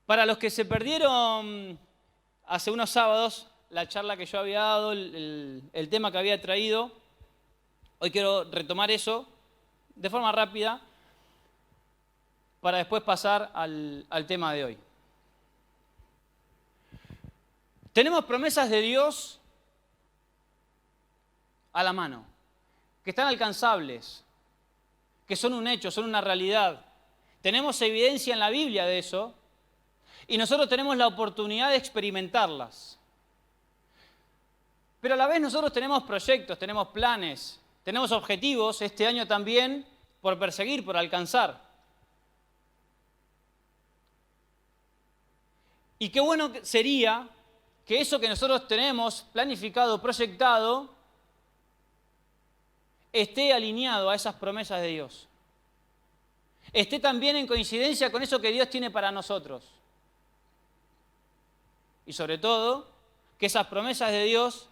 Para los que se perdieron hace unos sábados la charla que yo había dado, el tema que había traído, hoy quiero retomar eso de forma rápida para después pasar al tema de hoy. Tenemos promesas de Dios a la mano, que están alcanzables, que son un hecho, son una realidad. Tenemos evidencia en la Biblia de eso y nosotros tenemos la oportunidad de experimentarlas. Pero a la vez nosotros tenemos proyectos, tenemos planes, tenemos objetivos este año también por perseguir, por alcanzar. Y qué bueno sería que eso que nosotros tenemos planificado, proyectado, esté alineado a esas promesas de Dios. Esté también en coincidencia con eso que Dios tiene para nosotros. Y sobre todo, que esas promesas de Dios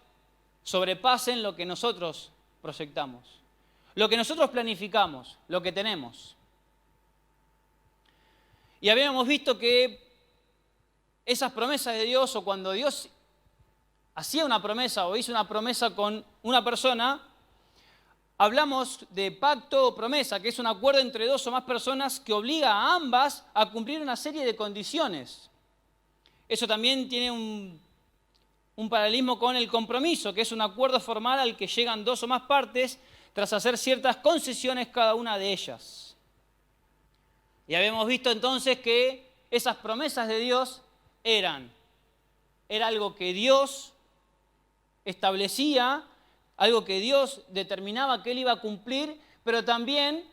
sobrepasen lo que nosotros proyectamos, lo que nosotros planificamos, lo que tenemos. Y habíamos visto que esas promesas de Dios, o cuando Dios hacía una promesa o hizo una promesa con una persona, hablamos de pacto o promesa, que es un acuerdo entre dos o más personas que obliga a ambas a cumplir una serie de condiciones. Eso también tiene un paralelismo con el compromiso, que es un acuerdo formal al que llegan dos o más partes tras hacer ciertas concesiones cada una de ellas. Y habíamos visto entonces que esas promesas de Dios era algo que Dios establecía, algo que Dios determinaba que Él iba a cumplir, pero también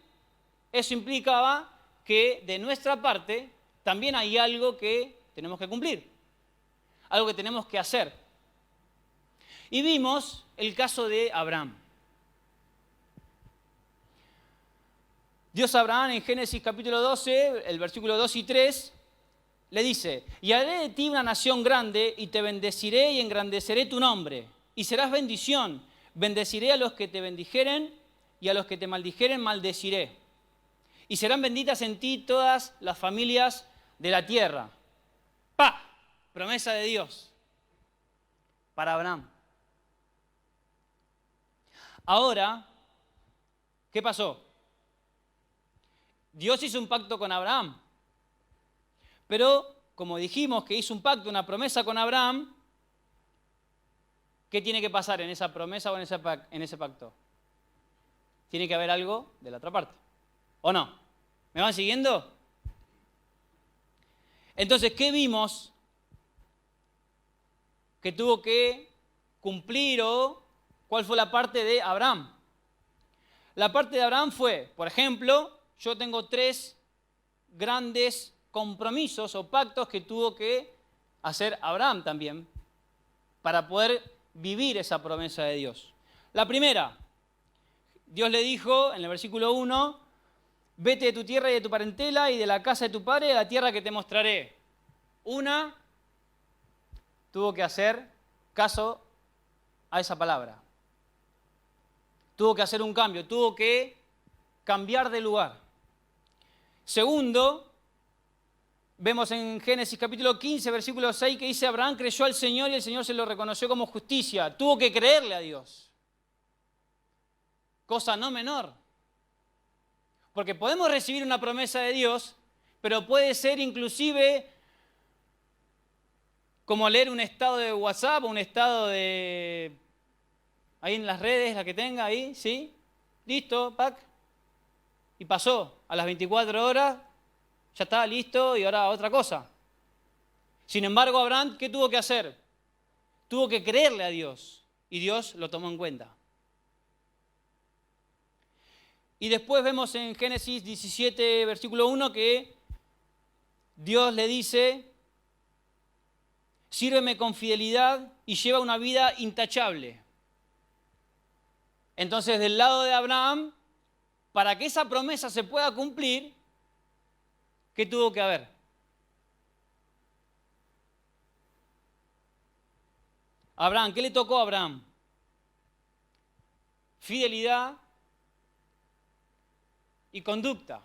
eso implicaba que de nuestra parte también hay algo que tenemos que cumplir, algo que tenemos que hacer. Y vimos el caso de Abraham. Dios a Abraham en Génesis capítulo 12, el versículo 2 y 3, le dice: y haré de ti una nación grande, y te bendeciré y engrandeceré tu nombre, y serás bendición. Bendeciré a los que te bendijeren, y a los que te maldijeren maldeciré. Y serán benditas en ti todas las familias de la tierra. ¡Pah! Promesa de Dios para Abraham. Ahora, ¿qué pasó? Dios hizo un pacto con Abraham. Pero, como dijimos que hizo un pacto, una promesa con Abraham, ¿qué tiene que pasar en esa promesa o en ese pacto? Tiene que haber algo de la otra parte. ¿O no? ¿Me van siguiendo? Entonces, ¿qué vimos que tuvo que cumplir o cuál fue la parte de Abraham? La parte de Abraham fue, por ejemplo, yo tengo 3 grandes compromisos o pactos que tuvo que hacer Abraham también para poder vivir esa promesa de Dios. La primera, Dios le dijo en el versículo 1, vete de tu tierra y de tu parentela y de la casa de tu padre a la tierra que te mostraré. Tuvo que hacer caso a esa palabra. Tuvo que hacer un cambio, tuvo que cambiar de lugar. Segundo, vemos en Génesis capítulo 15, versículo 6, que dice: Abraham creyó al Señor y el Señor se lo reconoció como justicia. Tuvo que creerle a Dios. Cosa no menor. Porque podemos recibir una promesa de Dios, pero puede ser inclusive como leer un estado de WhatsApp o un estado de... ahí en las redes, la que tenga ahí, ¿sí? Listo, pack. Y pasó. A las 24 horas, ya está, listo, y ahora otra cosa. Sin embargo, Abraham, ¿qué tuvo que hacer? Tuvo que creerle a Dios, y Dios lo tomó en cuenta. Y después vemos en Génesis 17, versículo 1, que Dios le dice: sírveme con fidelidad y lleva una vida intachable. Entonces, del lado de Abraham, para que esa promesa se pueda cumplir, ¿qué tuvo que haber? Abraham, ¿qué le tocó a Abraham? Fidelidad y conducta.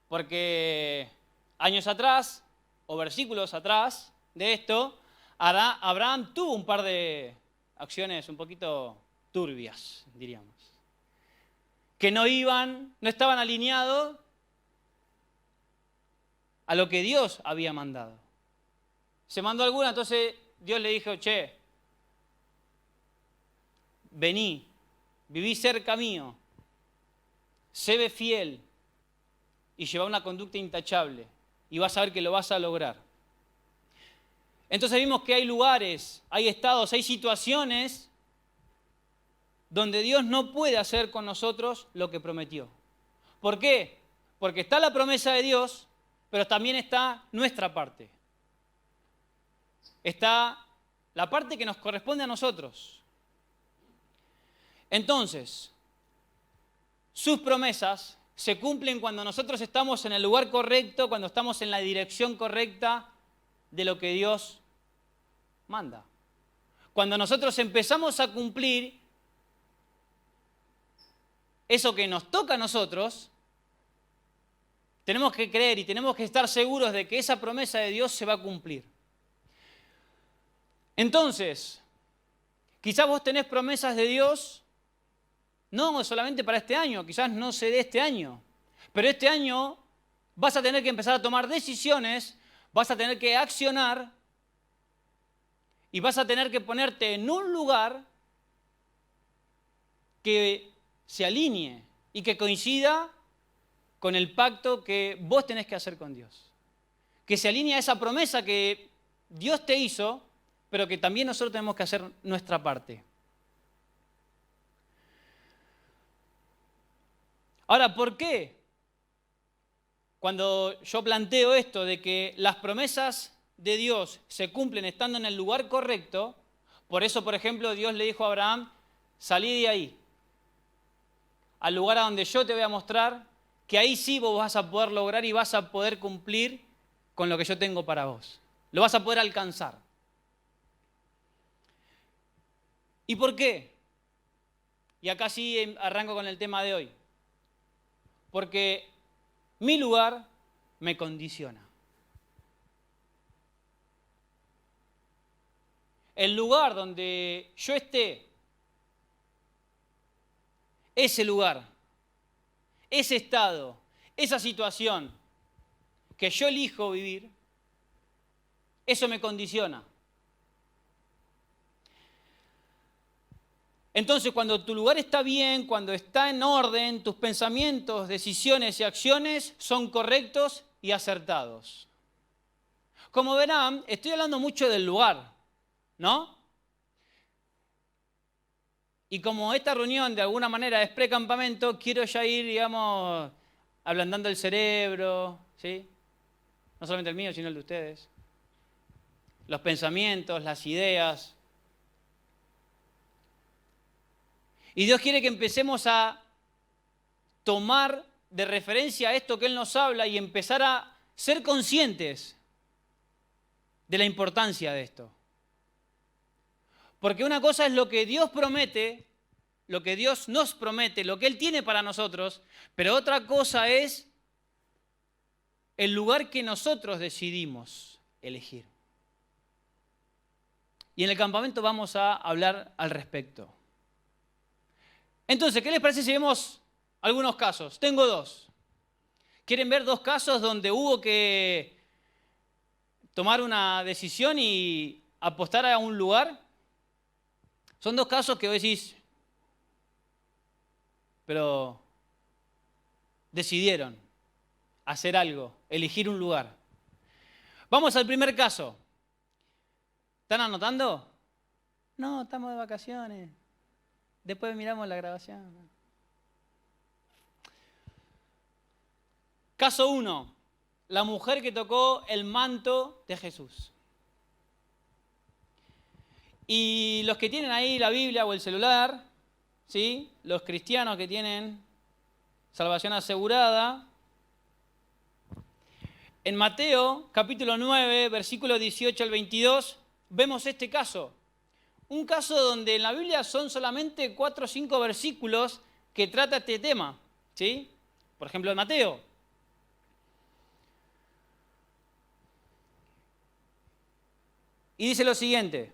Porque años atrás, o versículos atrás de esto, Abraham tuvo un par de acciones un poquito turbias, diríamos, que no estaban alineados a lo que Dios había mandado. Se mandó alguna, entonces Dios le dijo, che, vení, viví cerca mío, séme fiel y lleva una conducta intachable y vas a ver que lo vas a lograr. Entonces vimos que hay lugares, hay estados, hay situaciones donde Dios no puede hacer con nosotros lo que prometió. ¿Por qué? Porque está la promesa de Dios, pero también está nuestra parte. Está la parte que nos corresponde a nosotros. Entonces, sus promesas se cumplen cuando nosotros estamos en el lugar correcto, cuando estamos en la dirección correcta de lo que Dios manda. Cuando nosotros empezamos a cumplir eso que nos toca a nosotros, tenemos que creer y tenemos que estar seguros de que esa promesa de Dios se va a cumplir. Entonces, quizás vos tenés promesas de Dios, no solamente para este año, quizás no se dé este año, pero este año vas a tener que empezar a tomar decisiones, vas a tener que accionar y vas a tener que ponerte en un lugar que se alinee y que coincida con el pacto que vos tenés que hacer con Dios. Que se alinee a esa promesa que Dios te hizo, pero que también nosotros tenemos que hacer nuestra parte. Ahora, ¿por qué? Cuando yo planteo esto de que las promesas de Dios se cumplen estando en el lugar correcto, por eso, por ejemplo, Dios le dijo a Abraham, salí de ahí, al lugar a donde yo te voy a mostrar, que ahí sí vos vas a poder lograr y vas a poder cumplir con lo que yo tengo para vos. Lo vas a poder alcanzar. ¿Y por qué? Y acá sí arranco con el tema de hoy. Porque mi lugar me condiciona. El lugar donde yo esté, ese lugar, ese estado, esa situación que yo elijo vivir, eso me condiciona. Entonces, cuando tu lugar está bien, cuando está en orden, tus pensamientos, decisiones y acciones son correctos y acertados. Como verán, estoy hablando mucho del lugar, ¿no? Y como esta reunión de alguna manera es precampamento, quiero ya ir, digamos, ablandando el cerebro, ¿sí? No solamente el mío, sino el de ustedes. Los pensamientos, las ideas. Y Dios quiere que empecemos a tomar de referencia esto que Él nos habla y empezar a ser conscientes de la importancia de esto. Porque una cosa es lo que Dios promete, lo que Dios nos promete, lo que Él tiene para nosotros, pero otra cosa es el lugar que nosotros decidimos elegir. Y en el campamento vamos a hablar al respecto. Entonces, ¿qué les parece si vemos algunos casos? Tengo dos. ¿Quieren ver dos casos donde hubo que tomar una decisión y apostar a un lugar? Son dos casos que vos decís, pero decidieron hacer algo, elegir un lugar. Vamos al primer caso. ¿Están anotando? No, estamos de vacaciones. Después miramos la grabación. Caso 1. La mujer que tocó el manto de Jesús. Y los que tienen ahí la Biblia o el celular, ¿sí? Los cristianos que tienen salvación asegurada, en Mateo capítulo 9, versículo 18 al 22, vemos este caso. Un caso donde en la Biblia son solamente 4 o 5 versículos que trata este tema, ¿sí? Por ejemplo, en Mateo. Y dice lo siguiente: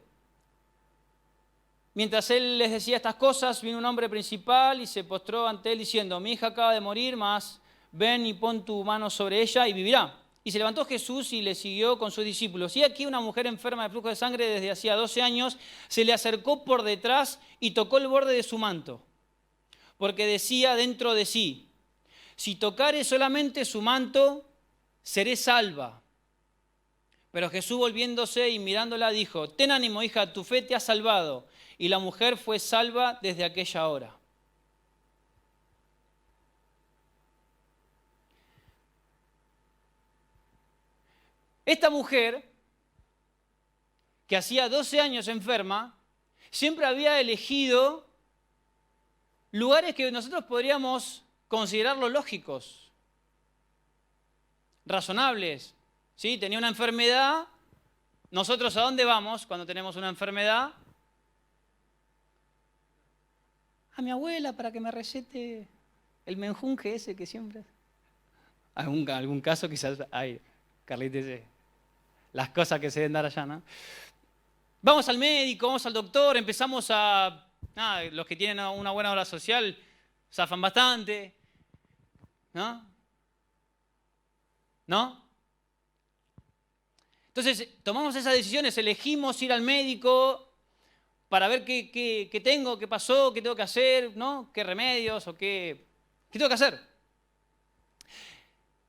mientras él les decía estas cosas, vino un hombre principal y se postró ante él diciendo: mi hija acaba de morir, mas ven y pon tu mano sobre ella y vivirá. Y se levantó Jesús y le siguió con sus discípulos. Y aquí una mujer enferma de flujo de sangre desde hacía 12 años se le acercó por detrás y tocó el borde de su manto, porque decía dentro de sí: si tocare solamente su manto, seré salva. Pero Jesús, volviéndose y mirándola, dijo: ten ánimo, hija, tu fe te ha salvado. Y la mujer fue salva desde aquella hora. Esta mujer, que hacía 12 años enferma, siempre había elegido lugares que nosotros podríamos considerarlos lógicos, razonables. ¿Sí? Tenía una enfermedad. ¿Nosotros a dónde vamos cuando tenemos una enfermedad? A mi abuela para que me recete el menjunje ese que siempre... Algún caso quizás hay, Carlitos, las cosas que se deben dar allá, ¿no? Vamos al médico, vamos al doctor, empezamos a... los que tienen una buena obra social zafan bastante, ¿no? ¿No? Entonces, tomamos esas decisiones, elegimos ir al médico para ver qué tengo, qué pasó, qué tengo que hacer, ¿no? ¿Qué remedios o qué tengo que hacer?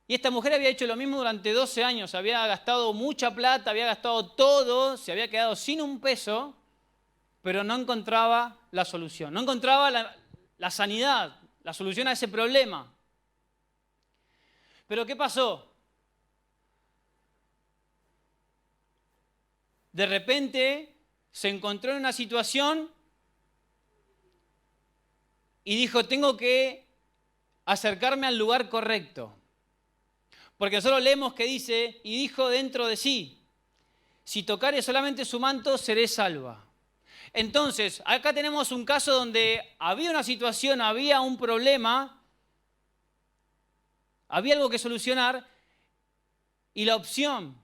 Y esta mujer había hecho lo mismo durante 12 años, había gastado mucha plata, había gastado todo, se había quedado sin un peso, pero no encontraba la solución, no encontraba la sanidad, la solución a ese problema. ¿Pero qué pasó? De repente se encontró en una situación y dijo: tengo que acercarme al lugar correcto. Porque nosotros leemos que dice: y dijo dentro de sí: si tocare solamente su manto, seré salva. Entonces, acá tenemos un caso donde había una situación, había un problema, había algo que solucionar, y la opción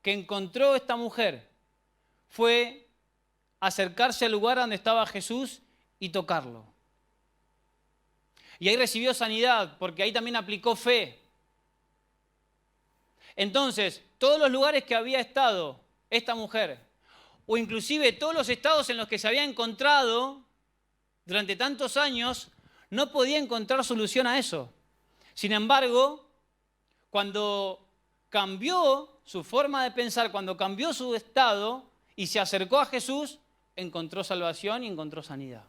que encontró esta mujer fue acercarse al lugar donde estaba Jesús y tocarlo. Y ahí recibió sanidad, porque ahí también aplicó fe. Entonces, todos los lugares que había estado esta mujer, o inclusive todos los estados en los que se había encontrado durante tantos años, no podía encontrar solución a eso. Sin embargo, cuando cambió su forma de pensar, cuando cambió su estado y se acercó a Jesús, encontró salvación y encontró sanidad.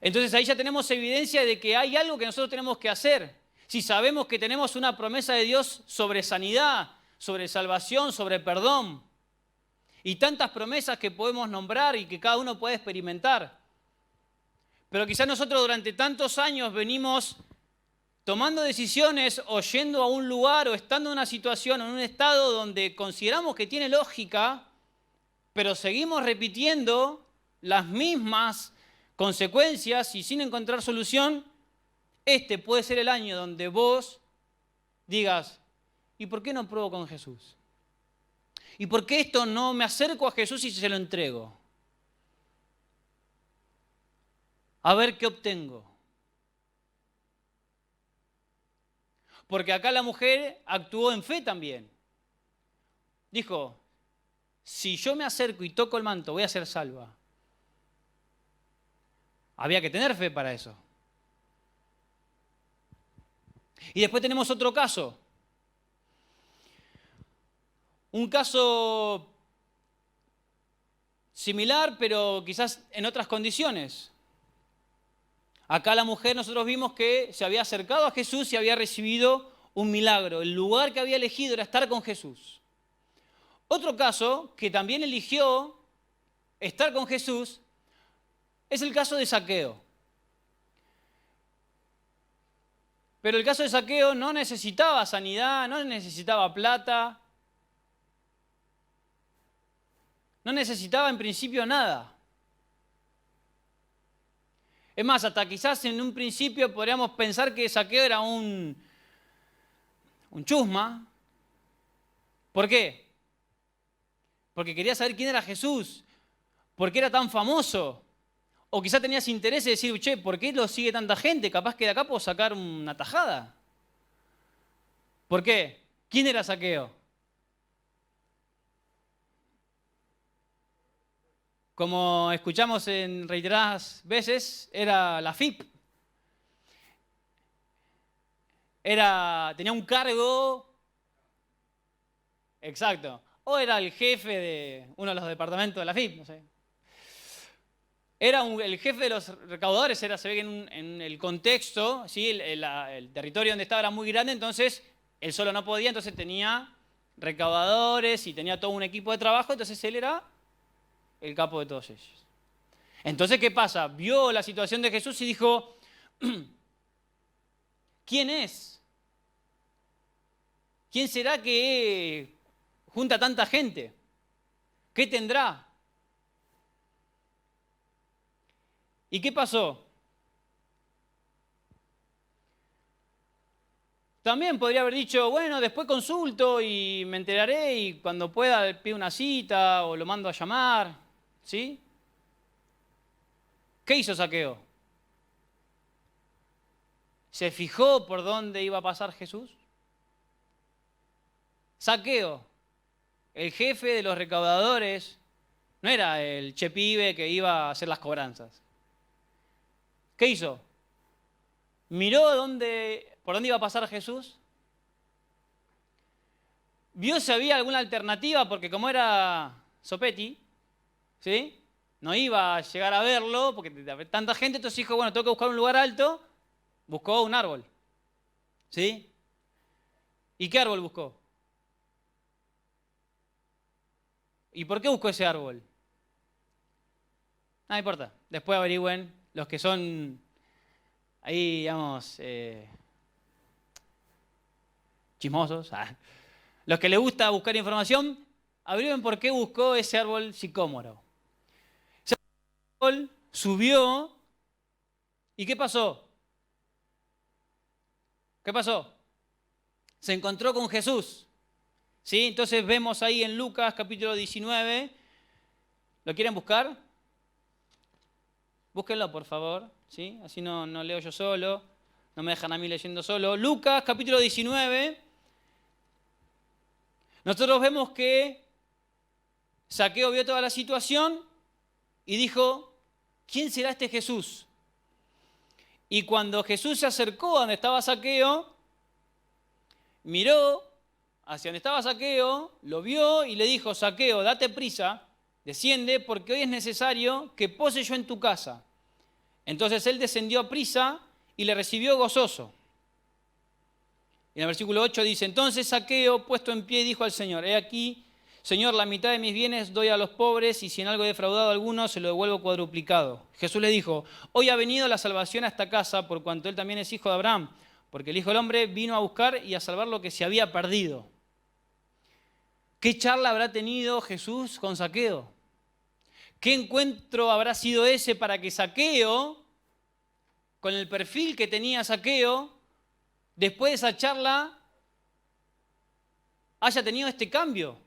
Entonces ahí ya tenemos evidencia de que hay algo que nosotros tenemos que hacer. Si sabemos que tenemos una promesa de Dios sobre sanidad, sobre salvación, sobre perdón, y tantas promesas que podemos nombrar y que cada uno puede experimentar. Pero quizás nosotros durante tantos años venimos tomando decisiones o yendo a un lugar o estando en una situación o en un estado donde consideramos que tiene lógica, pero seguimos repitiendo las mismas consecuencias y sin encontrar solución. Este puede ser el año donde vos digas: ¿y por qué no pruebo con Jesús? ¿Y por qué esto no me acerco a Jesús y se lo entrego? A ver qué obtengo. Porque acá la mujer actuó en fe también. Dijo: si yo me acerco y toco el manto, voy a ser salva. Había que tener fe para eso. Y después tenemos otro caso. Un caso similar, pero quizás en otras condiciones. Acá la mujer, nosotros vimos que se había acercado a Jesús y había recibido un milagro. El lugar que había elegido era estar con Jesús. Otro caso que también eligió estar con Jesús es el caso de Zaqueo. Pero el caso de Zaqueo no necesitaba sanidad, no necesitaba plata, no necesitaba en principio nada. Es más, hasta quizás en un principio podríamos pensar que Zaqueo era un chusma, ¿Por qué? Porque quería saber quién era Jesús, por qué era tan famoso. O quizá tenías interés de decir, che, ¿por qué lo sigue tanta gente? Capaz que de acá puedo sacar una tajada. ¿Por qué? ¿Quién era Zaqueo? Como escuchamos en reiteradas veces, era la FIP. Tenía un cargo, exacto, o era el jefe de uno de los departamentos de la FIP, no sé. El jefe de los recaudadores, se ve que en el contexto, ¿sí? el territorio donde estaba era muy grande, entonces él solo no podía, entonces tenía recaudadores y tenía todo un equipo de trabajo, entonces él era el capo de todos ellos. Entonces, ¿qué pasa? Vio la situación de Jesús y dijo, ¿quién es? ¿Quién será que junta tanta gente? ¿Qué tendrá? ¿Y qué pasó? También podría haber dicho, bueno, después consulto y me enteraré y cuando pueda le pido una cita o lo mando a llamar, ¿sí? ¿Qué hizo Zaqueo? ¿Se fijó por dónde iba a pasar Jesús? Zaqueo, el jefe de los recaudadores, no era el che pibe que iba a hacer las cobranzas. ¿Qué hizo? Miró por dónde iba a pasar Jesús. Vio si había alguna alternativa, porque como era Sopetti, ¿sí? No iba a llegar a verlo, porque había tanta gente, entonces dijo, bueno, tengo que buscar un lugar alto. Buscó un árbol, ¿sí? ¿Y qué árbol buscó? ¿Y por qué buscó ese árbol? No importa, después averigüen los que son ahí, digamos, chismosos, los que les gusta buscar información, averigüen por qué buscó ese árbol sicómoro. Ese árbol subió, ¿y qué pasó? ¿Qué pasó? Se encontró con Jesús, ¿sí? Entonces vemos ahí en Lucas capítulo 19, ¿lo quieren buscar? Búsquenlo, por favor, ¿sí? Así no leo yo solo, no me dejan a mí leyendo solo. Lucas, capítulo 19. Nosotros vemos que Zaqueo vio toda la situación y dijo, ¿quién será este Jesús? Y cuando Jesús se acercó a donde estaba Zaqueo, miró hacia donde estaba Zaqueo, lo vio y le dijo, Zaqueo, date prisa, desciende, porque hoy es necesario que pose yo en tu casa. Entonces él descendió a prisa y le recibió gozoso. Y en el versículo 8 dice, entonces Zaqueo, puesto en pie, dijo al Señor, he aquí, Señor, la mitad de mis bienes doy a los pobres, y si en algo he defraudado a alguno, se lo devuelvo cuadruplicado. Jesús le dijo, hoy ha venido la salvación a esta casa, por cuanto él también es hijo de Abraham, porque el Hijo del Hombre vino a buscar y a salvar lo que se había perdido. ¿Qué charla habrá tenido Jesús con Zaqueo? ¿Qué encuentro habrá sido ese para que Zaqueo, con el perfil que tenía Zaqueo, después de esa charla, haya tenido este cambio?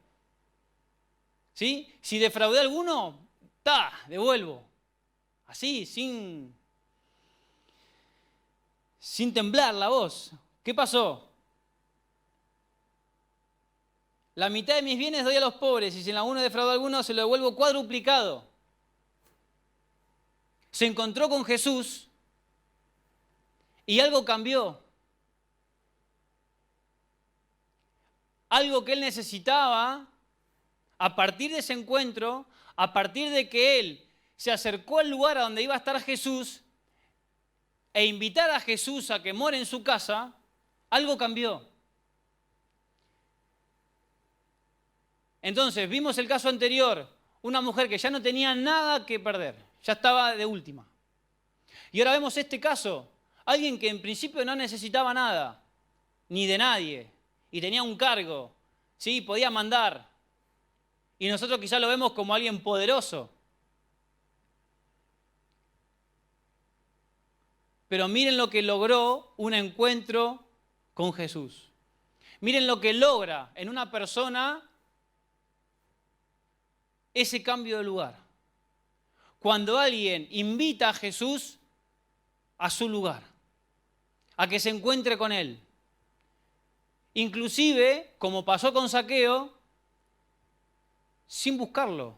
¿Sí? Si defraudé a alguno, devuelvo. Así, sin temblar la voz. ¿Qué pasó? La mitad de mis bienes doy a los pobres, y si en alguno defraudó a alguno, se lo devuelvo cuadruplicado. Se encontró con Jesús y algo cambió. Algo que él necesitaba, a partir de ese encuentro, a partir de que él se acercó al lugar a donde iba a estar Jesús e invitar a Jesús a que more en su casa, algo cambió. Entonces, vimos el caso anterior, una mujer que ya no tenía nada que perder, ya estaba de última. Y ahora vemos este caso, alguien que en principio no necesitaba nada, ni de nadie, y tenía un cargo, ¿sí? Podía mandar. Y nosotros quizás lo vemos como alguien poderoso. Pero miren lo que logró un encuentro con Jesús. Miren lo que logra en una persona ese cambio de lugar. Cuando alguien invita a Jesús a su lugar, a que se encuentre con él. Inclusive, como pasó con Zaqueo, sin buscarlo,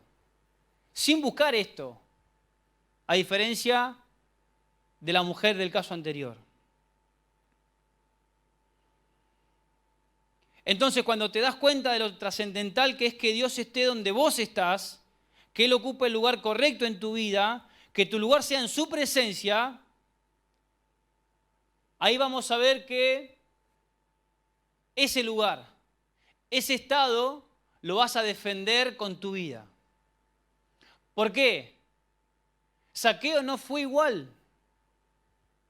sin buscar esto, a diferencia de la mujer del caso anterior. Entonces, cuando te das cuenta de lo trascendental que es que Dios esté donde vos estás, que Él ocupe el lugar correcto en tu vida, que tu lugar sea en su presencia, ahí vamos a ver que ese lugar, ese estado, lo vas a defender con tu vida. ¿Por qué? Zaqueo no fue igual.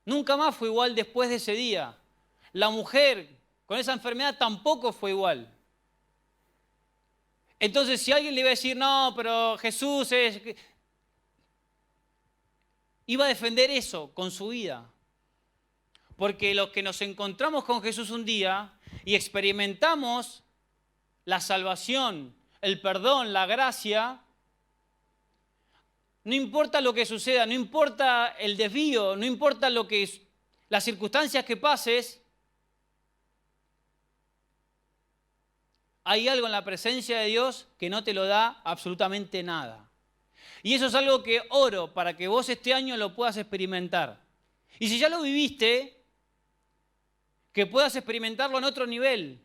Nunca más fue igual después de ese día. La mujer con esa enfermedad tampoco fue igual. Entonces, si alguien le iba a decir, no, pero Jesús es... iba a defender eso con su vida. Porque los que nos encontramos con Jesús un día y experimentamos la salvación, el perdón, la gracia, no importa lo que suceda, no importa el desvío, no importa las circunstancias que pases, hay algo en la presencia de Dios que no te lo da absolutamente nada. Y eso es algo que oro para que vos este año lo puedas experimentar. Y si ya lo viviste, que puedas experimentarlo en otro nivel.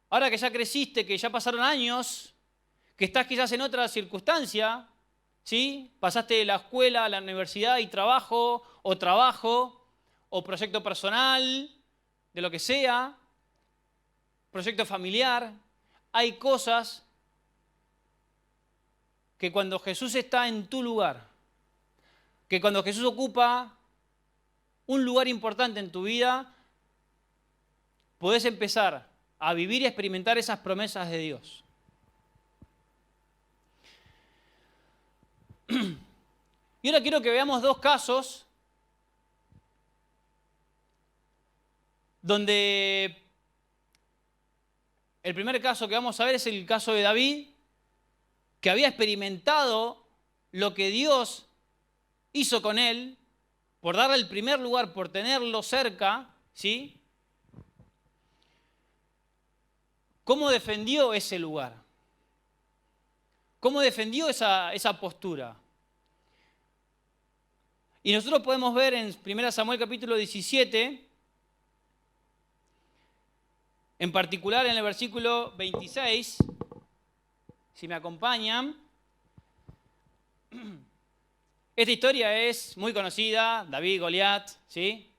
Ahora que ya creciste, que ya pasaron años, que estás quizás en otra circunstancia, ¿sí? Pasaste de la escuela a la universidad y trabajo, o proyecto personal, de lo que sea, proyecto familiar. Hay cosas que cuando Jesús está en tu lugar, que cuando Jesús ocupa un lugar importante en tu vida, podés empezar a vivir y a experimentar esas promesas de Dios. Y ahora quiero que veamos dos casos donde el primer caso que vamos a ver es el caso de David, que había experimentado lo que Dios hizo con él, por darle el primer lugar, por tenerlo cerca, ¿sí? ¿Cómo defendió ese lugar? ¿Cómo defendió esa postura? Y nosotros podemos ver en 1 Samuel capítulo 17, en particular en el versículo 26, si me acompañan. Esta historia es muy conocida, David y Goliat, ¿sí?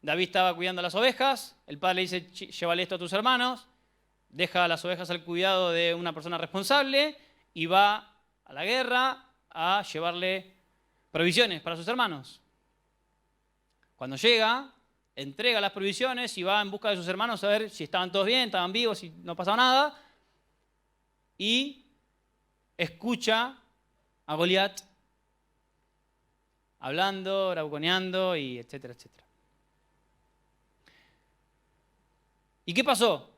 David estaba cuidando las ovejas, el padre le dice, llévale esto a tus hermanos, deja las ovejas al cuidado de una persona responsable y va a la guerra a llevarle provisiones para sus hermanos. Cuando llega, entrega las provisiones y va en busca de sus hermanos a ver si estaban todos bien, estaban vivos, si no pasaba nada. Y escucha a Goliat hablando, bravuconeando y etcétera, etcétera. ¿Y qué pasó?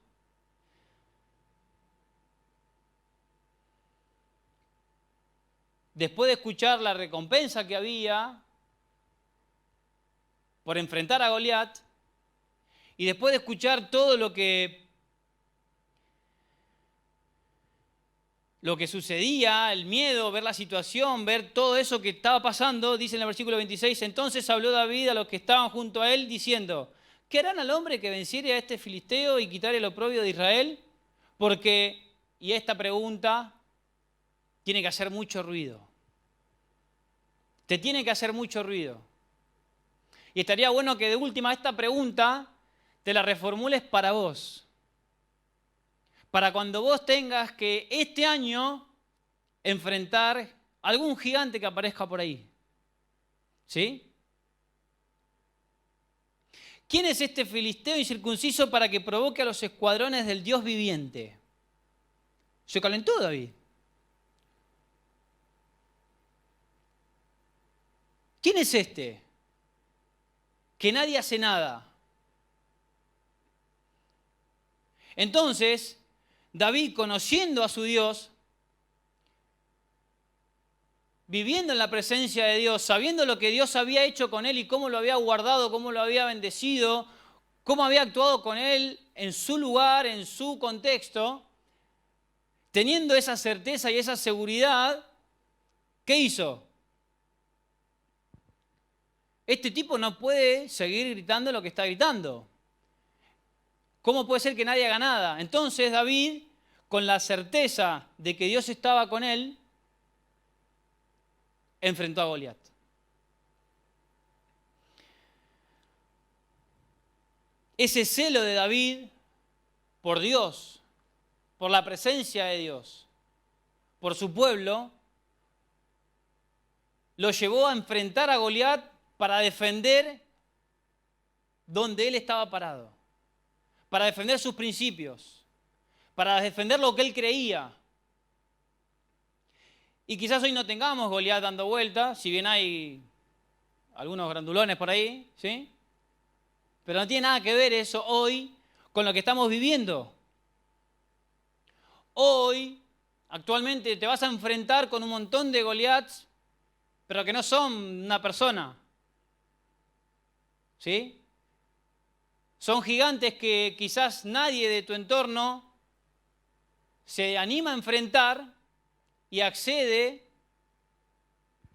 Después de escuchar la recompensa que había por enfrentar a Goliat, y después de escuchar todo lo que sucedía, el miedo, ver la situación, ver todo eso que estaba pasando, dice en el versículo 26, entonces habló David a los que estaban junto a él, diciendo, ¿qué harán al hombre que venciere a este filisteo y quitare el oprobio de Israel? Porque, y esta pregunta tiene que hacer mucho ruido. Te tiene que hacer mucho ruido. Y estaría bueno que de última esta pregunta te la reformules para vos. Para cuando vos tengas que este año enfrentar algún gigante que aparezca por ahí. ¿Sí? ¿Quién es este filisteo incircunciso para que provoque a los escuadrones del Dios viviente? Se calentó David. ¿Quién es este? Que nadie hace nada. Entonces, David, conociendo a su Dios, viviendo en la presencia de Dios, sabiendo lo que Dios había hecho con él y cómo lo había guardado, cómo lo había bendecido, cómo había actuado con él en su lugar, en su contexto, teniendo esa certeza y esa seguridad, ¿qué hizo? Este tipo no puede seguir gritando lo que está gritando. ¿Cómo puede ser que nadie haga nada? Entonces David, con la certeza de que Dios estaba con él, enfrentó a Goliat. Ese celo de David por Dios, por la presencia de Dios, por su pueblo, lo llevó a enfrentar a Goliat para defender donde él estaba parado, para defender sus principios, para defender lo que él creía. Y quizás hoy no tengamos Goliat dando vueltas, si bien hay algunos grandulones por ahí, ¿sí? Pero no tiene nada que ver eso hoy con lo que estamos viviendo. Hoy, actualmente, te vas a enfrentar con un montón de Goliats, pero que no son una persona, ¿sí? Son gigantes que quizás nadie de tu entorno se anima a enfrentar y accede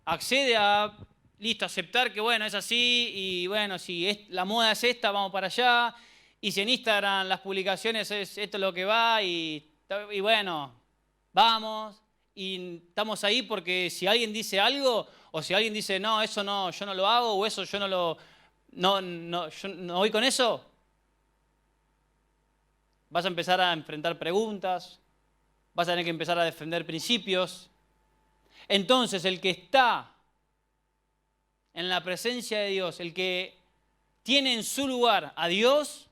a, listo, aceptar que bueno, es así y bueno, si la moda es esta, vamos para allá, y si en Instagram las publicaciones es esto lo que va y bueno, vamos, y estamos ahí porque si alguien dice algo o si alguien dice no, eso no, yo no lo hago o eso yo yo no voy con eso, vas a empezar a enfrentar preguntas, vas a tener que empezar a defender principios. Entonces, el que está en la presencia de Dios, el que tiene en su lugar a Dios,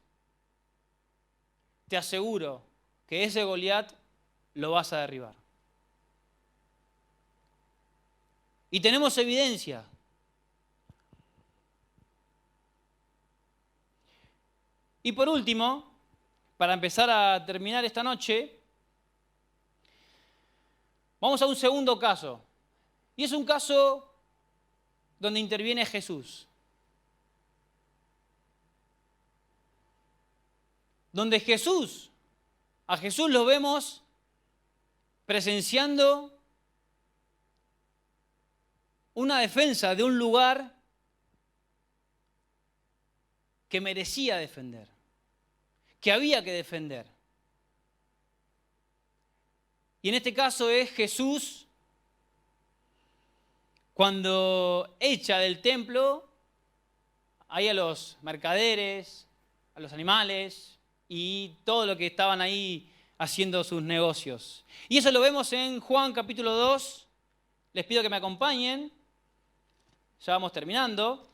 te aseguro que ese Goliat lo vas a derribar. Y tenemos evidencia. Y por último, para empezar a terminar esta noche, vamos a un segundo caso. Y es un caso donde interviene Jesús. Donde a Jesús lo vemos presenciando una defensa de un lugar que merecía defender, que había que defender. Y en este caso es Jesús cuando echa del templo ahí a los mercaderes, a los animales y todo lo que estaban ahí haciendo sus negocios. Y eso lo vemos en Juan capítulo 2. Les pido que me acompañen. Ya vamos terminando.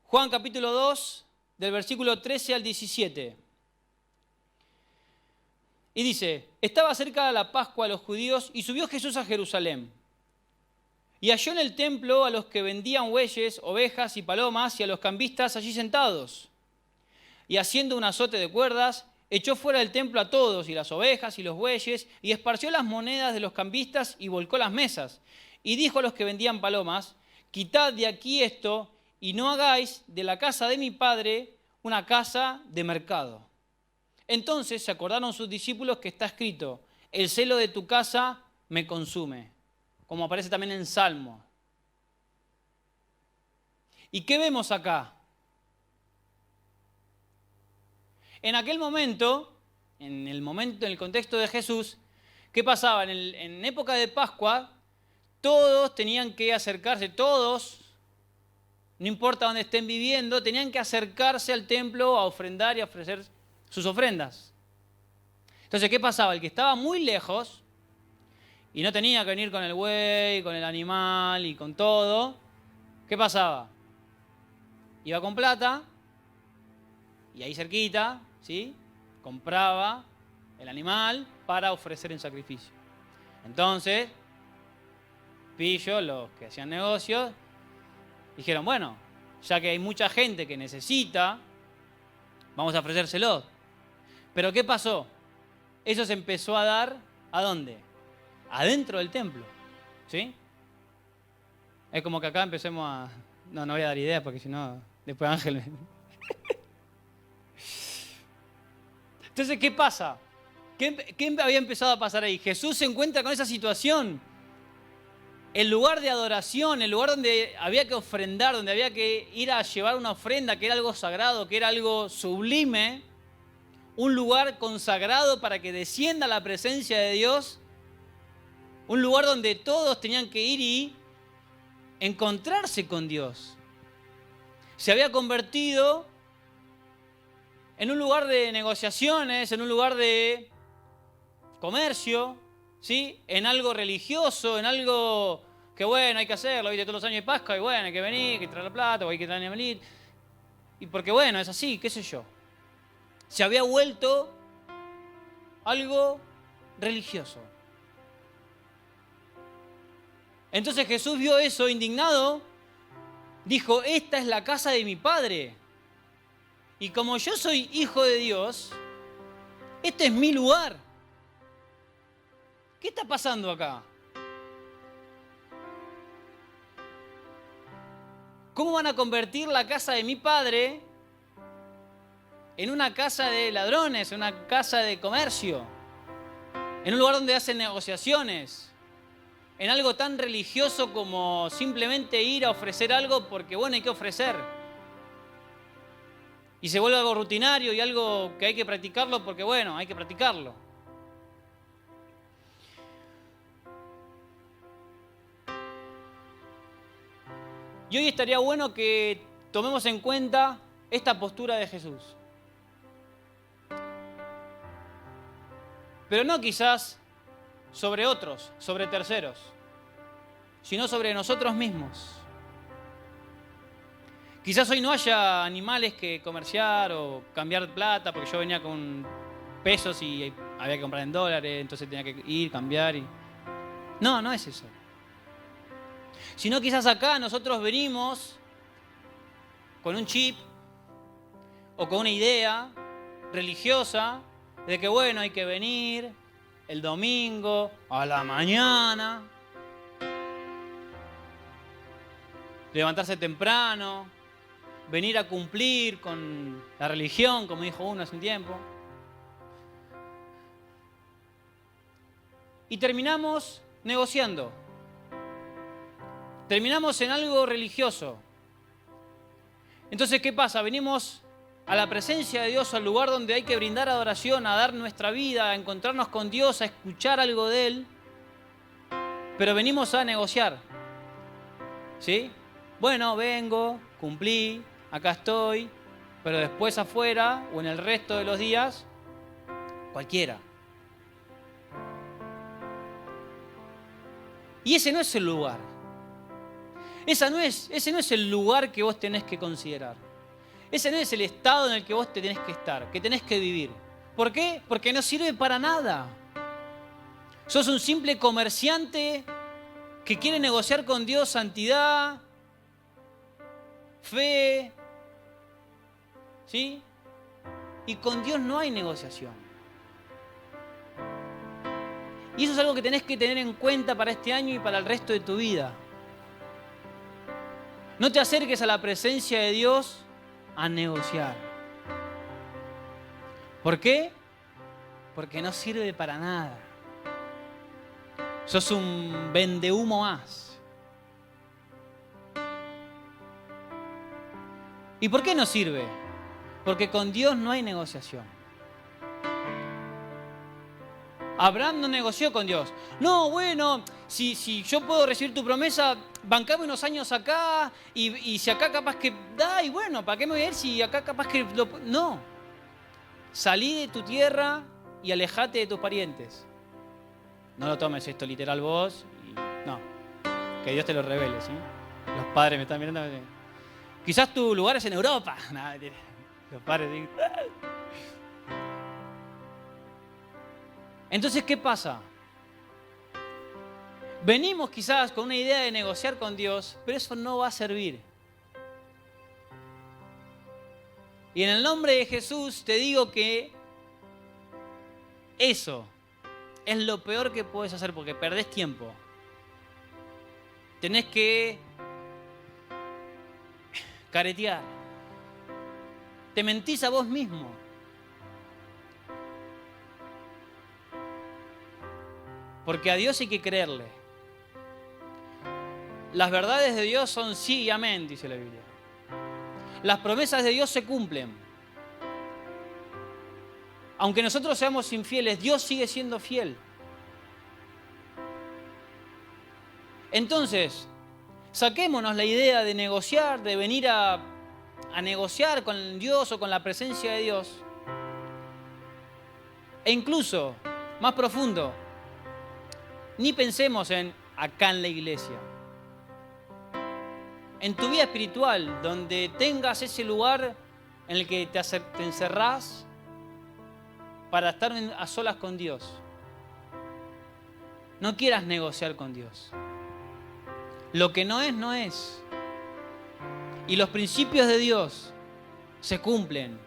Juan capítulo 2, del versículo 13 al 17. Y dice, estaba cerca la Pascua de los judíos y subió Jesús a Jerusalén. Y halló en el templo a los que vendían bueyes, ovejas y palomas y a los cambistas allí sentados. Y haciendo un azote de cuerdas, echó fuera del templo a todos, y las ovejas y los bueyes, y esparció las monedas de los cambistas y volcó las mesas. Y dijo a los que vendían palomas, quitad de aquí esto, y no hagáis de la casa de mi padre una casa de mercado. Entonces se acordaron sus discípulos que está escrito, el celo de tu casa me consume, como aparece también en Salmo. ¿Y qué vemos acá? En aquel momento, en el contexto de Jesús, ¿qué pasaba? En época de Pascua, todos tenían que acercarse, todos, no importa dónde estén viviendo, tenían que acercarse al templo a ofrendar y a ofrecer sus ofrendas. Entonces, ¿qué pasaba? El que estaba muy lejos y no tenía que venir con el buey, con el animal y con todo, ¿qué pasaba? Iba con plata y ahí cerquita, ¿sí?, compraba el animal para ofrecer en sacrificio. Entonces, pillos, los que hacían negocios, dijeron, bueno, ya que hay mucha gente que necesita, vamos a ofrecérselo. Pero ¿qué pasó? Eso se empezó a dar, ¿a dónde? Adentro del templo, ¿sí? Es como que acá empecemos a... No voy a dar ideas porque si no, después Ángel... Entonces, ¿qué pasa? ¿Qué había empezado a pasar ahí? Jesús se encuentra con esa situación. El lugar de adoración, el lugar donde había que ofrendar, donde había que ir a llevar una ofrenda, que era algo sagrado, que era algo sublime, un lugar consagrado para que descienda la presencia de Dios, un lugar donde todos tenían que ir y encontrarse con Dios. Se había convertido en un lugar de negociaciones, en un lugar de comercio, ¿sí? En algo religioso, en algo que bueno, hay que hacerlo, ¿viste? Todos los años de Pascua, y bueno, hay que venir, hay que traer la plata, o hay que traer a venir. Y porque bueno, es así, qué sé yo. Se había vuelto algo religioso. Entonces Jesús vio eso indignado, dijo, esta es la casa de mi Padre. Y como yo soy hijo de Dios, este es mi lugar. ¿Qué está pasando acá? ¿Cómo van a convertir la casa de mi Padre en una casa de ladrones, en una casa de comercio? En un lugar donde hacen negociaciones. En algo tan religioso como simplemente ir a ofrecer algo porque, bueno, hay que ofrecer. Y se vuelve algo rutinario y algo que hay que practicarlo porque, bueno, hay que practicarlo. Y hoy estaría bueno que tomemos en cuenta esta postura de Jesús. Pero no quizás sobre otros, sobre terceros, sino sobre nosotros mismos. Quizás hoy no haya animales que comerciar o cambiar plata, porque yo venía con pesos y había que comprar en dólares, entonces tenía que ir, cambiar y... No es eso. Sino quizás acá nosotros venimos con un chip o con una idea religiosa de que bueno, hay que venir el domingo a la mañana, levantarse temprano, venir a cumplir con la religión, como dijo uno hace un tiempo. Y terminamos negociando. Terminamos en algo religioso. Entonces, ¿qué pasa? Venimos a la presencia de Dios, al lugar donde hay que brindar adoración, a dar nuestra vida, a encontrarnos con Dios, a escuchar algo de Él, pero venimos a negociar. ¿Sí? Bueno, vengo, cumplí, acá estoy, pero después afuera o en el resto de los días, cualquiera. Y ese no es el lugar. Ese no es el lugar que vos tenés que considerar. Ese no es el estado en el que vos tenés que estar, que tenés que vivir. ¿Por qué? Porque no sirve para nada. Sos un simple comerciante que quiere negociar con Dios santidad, fe, ¿sí? Y con Dios no hay negociación. Y eso es algo que tenés que tener en cuenta para este año y para el resto de tu vida. No te acerques a la presencia de Dios a negociar. ¿Por qué? Porque no sirve para nada. Sos un vendehumo más. ¿Y por qué no sirve? Porque con Dios no hay negociación. Abraham no negoció con Dios. No, bueno, si yo puedo recibir tu promesa, bancame unos años acá y si acá capaz que da, y bueno, ¿para qué me voy a ir si acá capaz que... No. Salí de tu tierra y alejate de tus parientes. No lo tomes esto literal vos. No. Que Dios te lo revele, ¿sí? Los padres me están mirando. Quizás tu lugar es en Europa. No, los padres dicen... Entonces, ¿qué pasa? Venimos quizás con una idea de negociar con Dios, pero eso no va a servir. Y en el nombre de Jesús te digo que Eso es lo peor que puedes hacer porque perdés tiempo. Tenés que caretear. Te mentís a vos mismo. Porque a Dios hay que creerle. Las verdades de Dios son sí y amén, dice la Biblia. Las promesas de Dios se cumplen. Aunque nosotros seamos infieles, Dios sigue siendo fiel. Entonces, saquémonos la idea de negociar, de venir a negociar con Dios o con la presencia de Dios. E incluso, más profundo, ni pensemos en acá en la iglesia. En tu vida espiritual, donde tengas ese lugar en el que te encerrás para estar a solas con Dios. No quieras negociar con Dios. Lo que no es, no es. Y los principios de Dios se cumplen.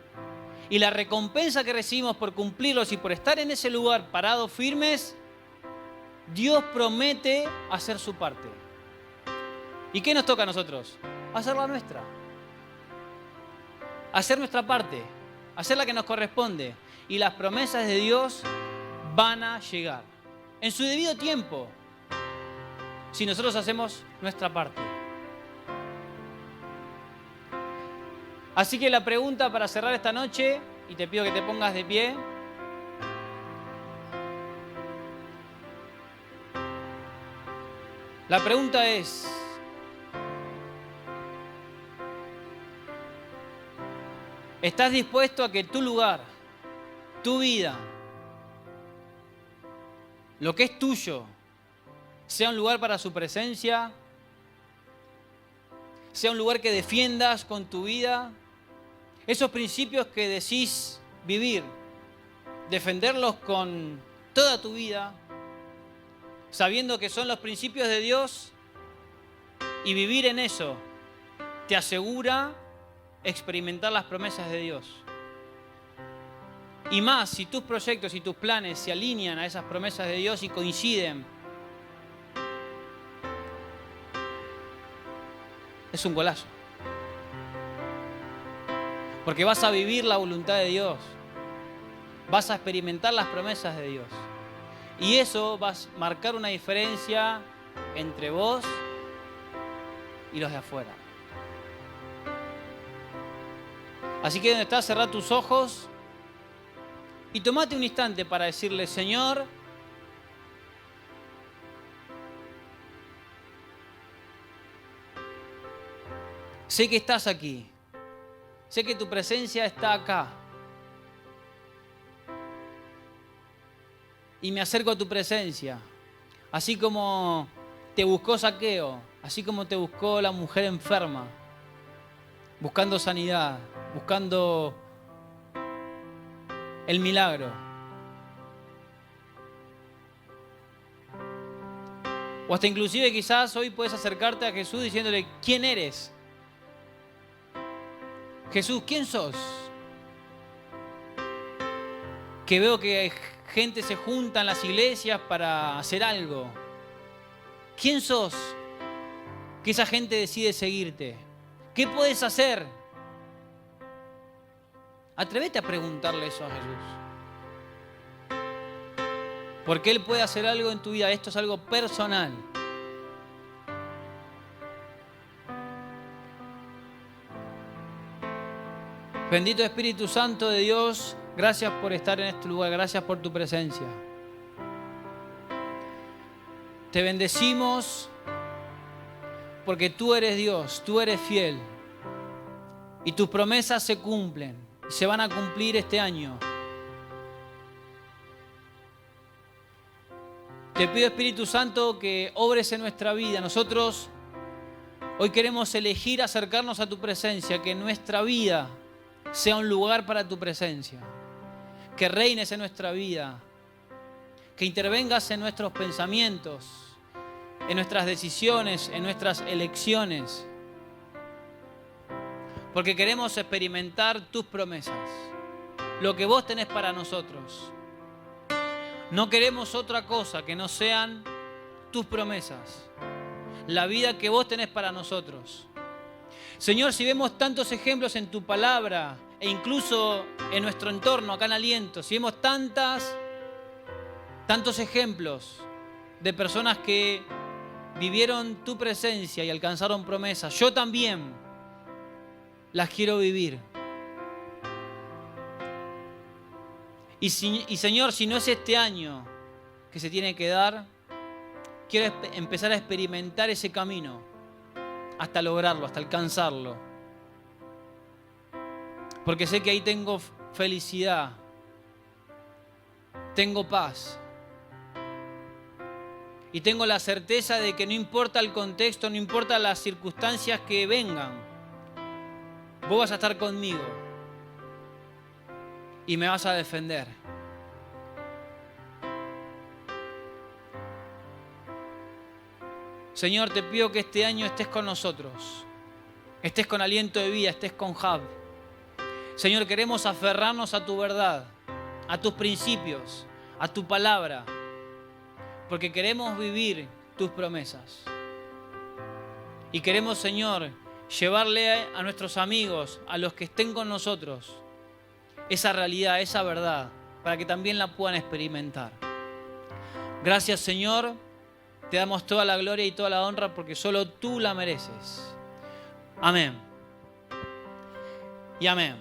Y la recompensa que recibimos por cumplirlos y por estar en ese lugar parados firmes, Dios promete hacer su parte. ¿Y qué nos toca a nosotros? Hacer la nuestra. Hacer nuestra parte. Hacer la que nos corresponde. Y las promesas de Dios van a llegar. En su debido tiempo. Si nosotros hacemos nuestra parte. Así que la pregunta para cerrar esta noche, y te pido que te pongas de pie. La pregunta es, ¿estás dispuesto a que tu lugar, tu vida, lo que es tuyo, sea un lugar para su presencia? Sea un lugar que defiendas con tu vida. Esos principios que decís vivir, defenderlos con toda tu vida, sabiendo que son los principios de Dios, y vivir en eso te asegura experimentar las promesas de Dios. Y más, si tus proyectos y tus planes se alinean a esas promesas de Dios y coinciden, es un golazo. Porque vas a vivir la voluntad de Dios. Vas a experimentar las promesas de Dios. Y eso va a marcar una diferencia entre vos y los de afuera. Así que donde estás, cerrá tus ojos y tomate un instante para decirle: Señor, sé que estás aquí. Sé que tu presencia está acá. Y me acerco a tu presencia. Así como te buscó Zaqueo, así como te buscó la mujer enferma, buscando sanidad, buscando el milagro. O hasta inclusive quizás hoy puedes acercarte a Jesús diciéndole: ¿quién eres? Jesús, ¿quién sos? Que veo que gente se junta en las iglesias para hacer algo. ¿Quién sos? Que esa gente decide seguirte. ¿Qué puedes hacer? Atrévete a preguntarle eso a Jesús. Porque Él puede hacer algo en tu vida. Esto es algo personal. Bendito Espíritu Santo de Dios, gracias por estar en este lugar, gracias por tu presencia. Te bendecimos porque tú eres Dios, tú eres fiel y tus promesas se cumplen y se van a cumplir este año. Te pido, Espíritu Santo, que obres en nuestra vida. Nosotros hoy queremos elegir acercarnos a tu presencia, que nuestra vida sea un lugar para tu presencia, que reines en nuestra vida, que intervengas en nuestros pensamientos, en nuestras decisiones, en nuestras elecciones, porque queremos experimentar tus promesas, lo que vos tenés para nosotros. No queremos otra cosa que no sean tus promesas, la vida que vos tenés para nosotros. Señor, si vemos tantos ejemplos en tu palabra e incluso en nuestro entorno acá en Aliento, si vemos tantos ejemplos de personas que vivieron tu presencia y alcanzaron promesas, yo también las quiero vivir. Y Señor, si no es este año que se tiene que dar, quiero empezar a experimentar ese camino hasta lograrlo, hasta alcanzarlo. Porque sé que ahí tengo felicidad, tengo paz. Y tengo la certeza de que no importa el contexto, no importa las circunstancias que vengan, vos vas a estar conmigo y me vas a defender. Señor, te pido que este año estés con nosotros, estés con Aliento de Vida, estés con Hub. Señor, queremos aferrarnos a tu verdad, a tus principios, a tu palabra, porque queremos vivir tus promesas. Y queremos, Señor, llevarle a nuestros amigos, a los que estén con nosotros, esa realidad, esa verdad, para que también la puedan experimentar. Gracias, Señor. Te damos toda la gloria y toda la honra porque solo tú la mereces. Amén. Y amén.